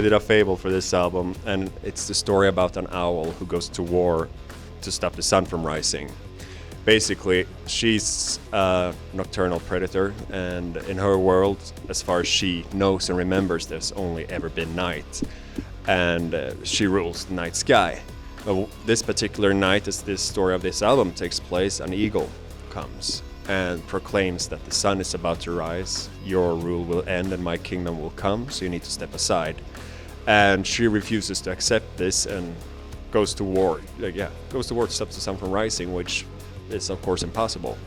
did a Fable for this album, and it's the story about an owl who goes to war to stop the sun from rising. Basically, she's a nocturnal predator, and in her world, as far as she knows and remembers, there's only ever been night. And she rules the night sky. But this particular night, as this story of this album takes place, an eagle comes and proclaims that the sun is about to rise, your rule will end and my kingdom will come, so you need to step aside. And she refuses to accept this and goes to war. Goes to war to stop the sun from rising, which is of course impossible,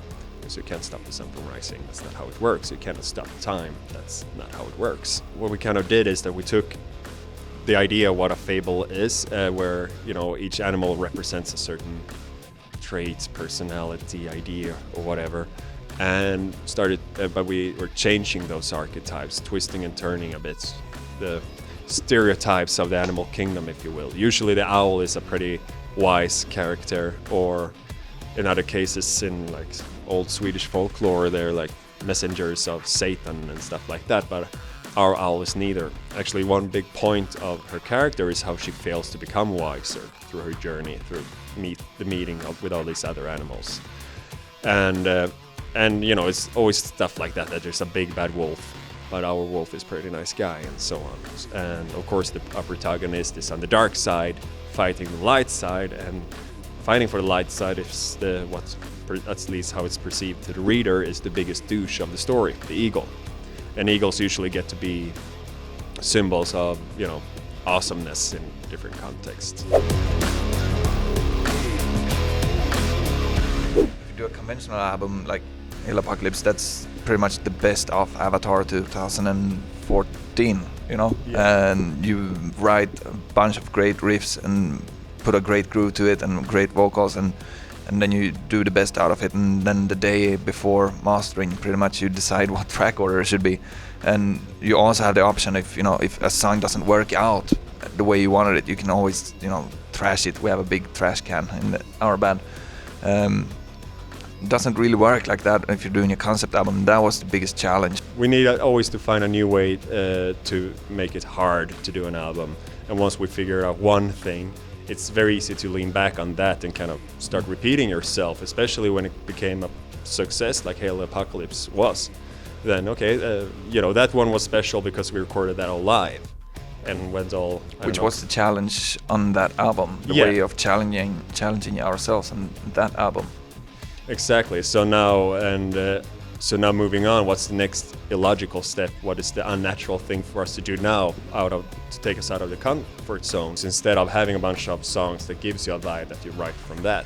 because you can't stop the sun from rising. That's not how it works. You cannot stop time. That's not how it works. What we kind of did is that we took the idea of what a fable is, where each animal represents a certain trait, personality, idea, or whatever, and started. But we were changing those archetypes, twisting and turning a bit the stereotypes of the animal kingdom, if you will. Usually, the owl is a pretty wise character, or in other cases, in like old Swedish folklore, they're like messengers of Satan and stuff like that. But our owl is neither. Actually, one big point of her character is how she fails to become wiser through her journey, through the meeting with all these other animals. And it's always stuff like that there's a big bad wolf, but our wolf is a pretty nice guy, and so on. And of course, our protagonist is on the dark side, fighting the light side, and fighting for the light side is at least how it's perceived to the reader, is the biggest douche of the story, the eagle. And eagles usually get to be symbols of, awesomeness in different contexts. If you do a conventional album like Hail Apocalypse, that's pretty much the best of Avatar 2014, Yeah. And you write a bunch of great riffs and put a great groove to it and great vocals, and then you do the best out of it, and then the day before mastering, pretty much you decide what track order it should be. And you also have the option, if a song doesn't work out the way you wanted it, you can always trash it. We have a big trash can in our band. It doesn't really work like that if you're doing a concept album. That was the biggest challenge. We need always to find a new way to make it hard to do an album. And once we figure out one thing, it's very easy to lean back on that and kind of start repeating yourself, especially when it became a success like Hail Apocalypse was. Then, that one was special because we recorded that all live and went all... Which was the challenge on that album, the way of challenging ourselves on that album. Exactly. So now moving on, what's the next illogical step? What is the unnatural thing for us to do now to take us out of the comfort zones, instead of having a bunch of songs that gives you a vibe that you write from that?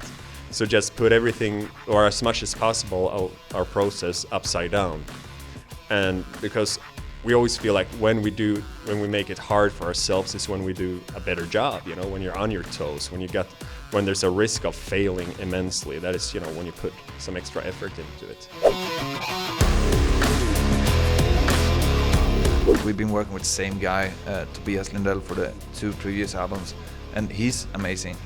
So just put everything, or as much as possible, our process upside down. And because we always feel like when we make it hard for ourselves is when we do a better job, when you're on your toes, when there's a risk of failing immensely. That is, when you put some extra effort into it. We've been working with the same guy, Tobias Lindell, for the 2 previous albums, and he's amazing.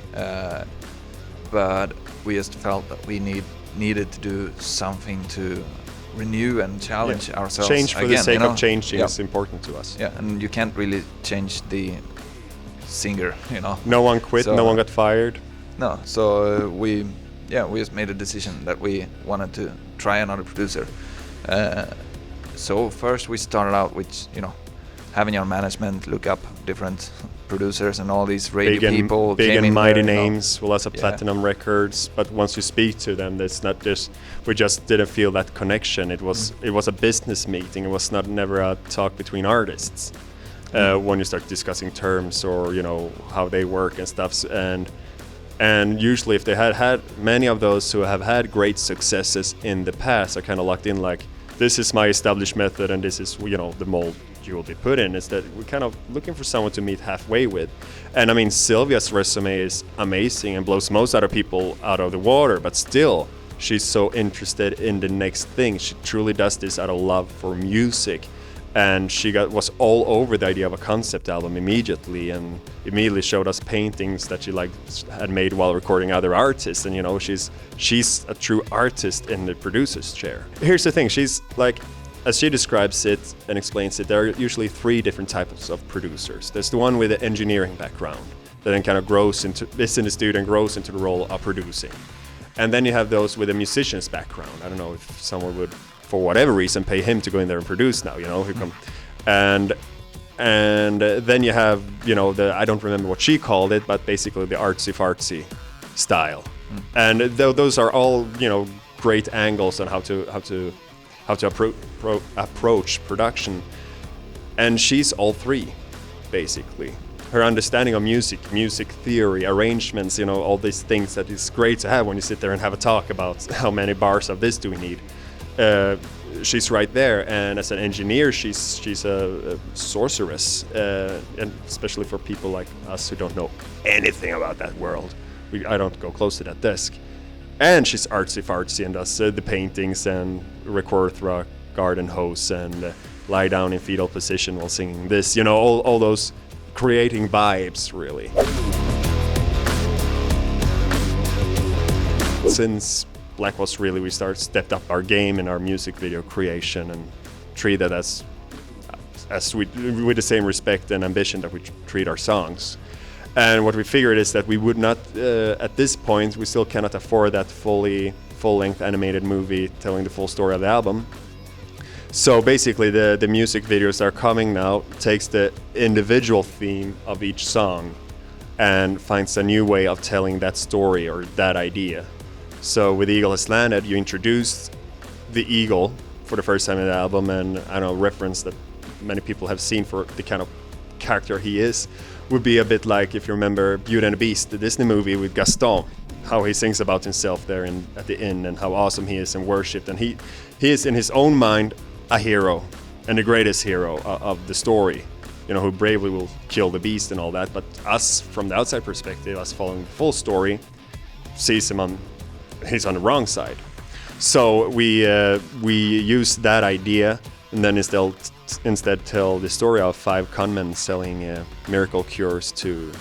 But we just felt that we needed to do something to renew and challenge ourselves. Change for the sake of changing Yeah. is important to us. Yeah, and you can't really change the singer, No one quit, no one got fired. No, so we just made a decision that we wanted to try another producer. So first we started out with, having our management look up different producers, and all these radio people big came and in mighty there, names, well, as a platinum records. But once you speak to them, it's not just, we just didn't feel that connection. It was a business meeting. It was never a talk between artists. When you start discussing terms or how they work and stuff, and usually if they had many of those who have had great successes in the past are kind of locked in, like, this is my established method and this is the mold you will be put in, is that we're kind of looking for someone to meet halfway with. And I mean, Sylvia's resume is amazing and blows most other people out of the water, but still she's so interested in the next thing. She truly does this out of love for music, and she was all over the idea of a concept album immediately, and immediately showed us paintings that she had made while recording other artists. And she's a true artist in the producer's chair. Here's the thing, she's like as she describes it and explains it, there are usually 3 different types of producers. There's the one with the engineering background that then kind of is in the studio and grows into the role of producing. And then you have those with a musician's background. I don't know if someone would, for whatever reason, pay him to go in there and produce now, And then you have, I don't remember what she called it, but basically the artsy-fartsy style. And those are all, great angles on how to approach production. And she's all 3, basically. Her understanding of music theory, arrangements, all these things that is great to have when you sit there and have a talk about how many bars of this do we need. She's right there, and as an engineer, she's a sorceress, and especially for people like us who don't know anything about that world. I don't go close to that desk. And she's artsy-fartsy and does the paintings and record through a garden hose and lie down in fetal position while singing this. All those creating vibes, really. Since Black was really, we stepped up our game in our music video creation and treat that as with the same respect and ambition that we treat our songs. And what we figured is that we would not, at this point, we still cannot afford that full-length animated movie telling the full story of the album. So basically the music videos that are coming now takes the individual theme of each song and finds a new way of telling that story or that idea. So with Eagle Has Landed, you introduced the eagle for the first time in the album, and reference that many people have seen for the kind of character he is would be a bit like, if you remember Beauty and the Beast, the Disney movie with Gaston, how he sings about himself there at the inn and how awesome he is and worshipped. And he is in his own mind a hero and the greatest hero of the story, who bravely will kill the beast and all that. But us, from the outside perspective, us following the full story, sees him he's on the wrong side. So we use that idea and then instead tell the story of 5 conmen selling miracle cures to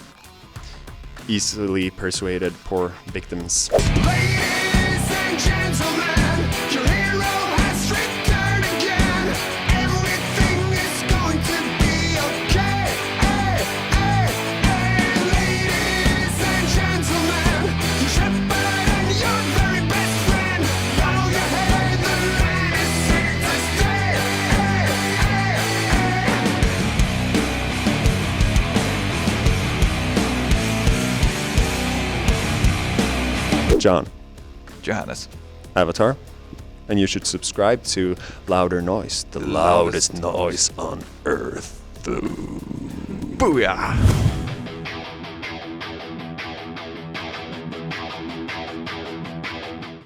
easily persuaded poor victims. Ladies and gentlemen, your hero has returned again. Everything is going to be okay. Ladies and gentlemen, your shepherd and your very best friend. Bow your head, the ladies sing to stay. John. Johannes. Avatar. And you should subscribe to Louder Noise, the loudest noise on Earth. Booyah!